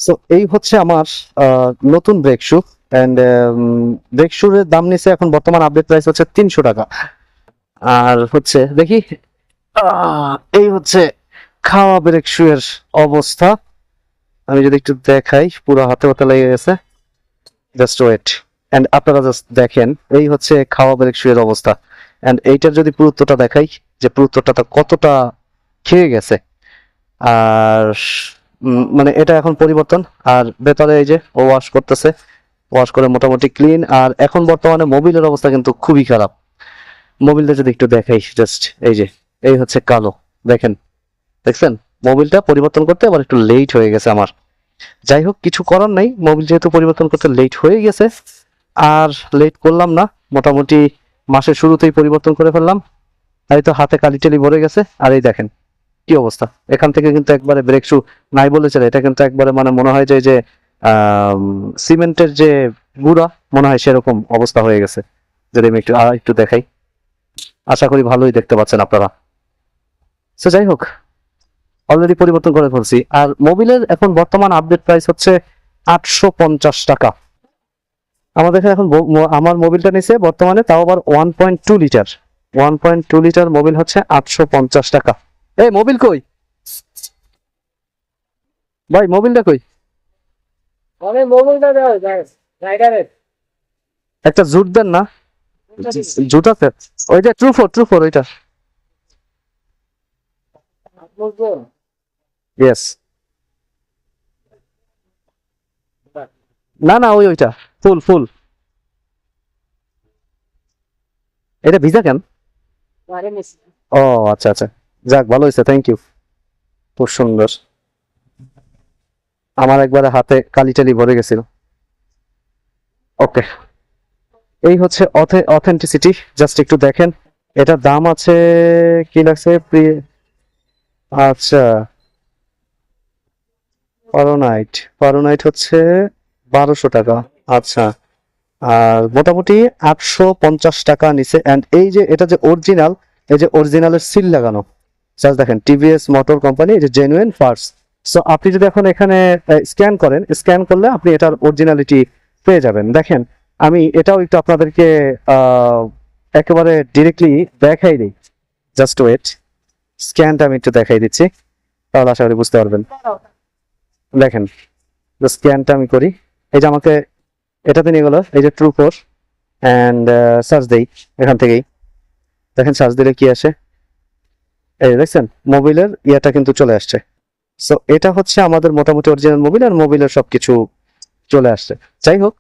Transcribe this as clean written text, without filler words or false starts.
So এই হচ্ছে আমার নতুন ব্রেক শু। অ্যান্ড ব্রেক শুর দাম নিচ্ছে এখন বর্তমান আপডেট প্রাইস হচ্ছে 300 টাকা। আর হচ্ছে দেখি এই হচ্ছে খাওয়া ব্রেক শু এর অবস্থা। আমি যদি একটু দেখাই, পুরো হাতে হাতে লেগে গেছে। জাস্ট ওয়েট, এন্ড আপনারা জাস্ট দেখেন, এই হচ্ছে খাওয়া ব্রেক শু এর অবস্থা। এন্ড এইটার যদি পুরুত্বটা দেখাই, যে পুরুত্বটা কতটা খেয়ে গেছে। আর মানে এটা এখন পরিবর্তন। আর ভেতরে এই যে ও ওয়াশ করতেছে, ওয়াশ করে মোটামুটি ক্লিন। আর এখন বর্তমানে মোবিলের অবস্থা কিন্তু খুবই খারাপ। মোবিলটা যদি একটু দেখাই, জাস্ট এই যে এই হচ্ছে কালো, দেখেন, দেখছেন? মোবিলটা পরিবর্তন করতে আবার একটু লেট হয়ে গেছে আমার। যাই হোক, কিছু করার নাই, মোবিল যেহেতু পরিবর্তন করতে লেট হয়ে গেছে, আর লেট করলাম না, মোটামুটি মাসের শুরুতেই পরিবর্তন করে ফেললাম। এই তো হাতে কালি টালি ভরে গেছে। আর এই দেখেন কি অবস্থা, এখান থেকে কিন্তু একবারে ব্রেক শু নাই বলে চলে। এটা কিন্তু একবারে মানে মনে হয় যে সিমেন্টের যে গুঁড়া, মনে হয় সেরকম অবস্থা হয়ে গেছে। যদি আমি একটু দেখাই, আশা করি ভালোই দেখতে পাচ্ছেন আপনারা। সো যাই হোক, অলরেডি পরিবর্তন করে ফেলছি। আর মোবিলের এখন বর্তমান আপডেট প্রাইস হচ্ছে 850 টাকা। আমাদের এখানে এখন আমার মোবিলটা নিছে বর্তমানে, তাও আবার 1.2 লিটার। 1.2 লিটার মোবিল হচ্ছে 850 টাকা। এই মোবিল কই ভাই, মোবিলটা কই? একটা জুট দেন না, জুট আছে? ওইটা ট্রু ফোর ওইটা। ইয়েস। না না, ওইটা ফুল ফুল। এটা ভিজা কেন? ও আচ্ছা আচ্ছা, যাক ভালো হয়েছে, থ্যাংক ইউ। খুব সুন্দর। আমার একবারে হাতে কালি টালি ভরে গেছিল। ওকে, এই হচ্ছে অথেন্টিসিটি। জাস্ট একটু দেখেন, এটার দাম আছে কি লাগছে আচ্ছা, ফারোনাইট হচ্ছে 1200 টাকা। আচ্ছা, আর মোটামুটি 850 টাকা নিচে। অ্যান্ড এই যে এটা যে অরিজিনাল, এই যে অরিজিনালের সিল লাগানো, জাস্ট দেখেন, টিভিএস মোটর কোম্পানি, এই যে জেনুইন পার্টস। সো আপনি যদি এখন এখানে স্ক্যান করেন, স্ক্যান করলে আপনি এটার অরিজিনালিটি পেয়ে যাবেন। দেখেন, আমি এটাও একটু আপনাদেরকে একেবারে ডিরেক্টলি দেখাই দিই। জাস্ট ওয়েট, স্ক্যানটা আমি একটু দেখাই দিচ্ছি, তাহলে আশা করি বুঝতে পারবেন। দেখেন, স্ক্যানটা আমি করি। এই যে আমাকে এটাতে নিয়ে গেল, এই যে ট্রু ফোর। অ্যান্ড সার্চ দেই এখান থেকেই, দেখেন সার্চ দিলে কি আসে। এই দেখছেন, মোবিলের ইয়েটা কিন্তু চলে আসছে। সো এটা হচ্ছে আমাদের মোটামুটি অরিজিনাল মোবিল, আর মোবিলের সবকিছু চলে আসছে। যাই হোক,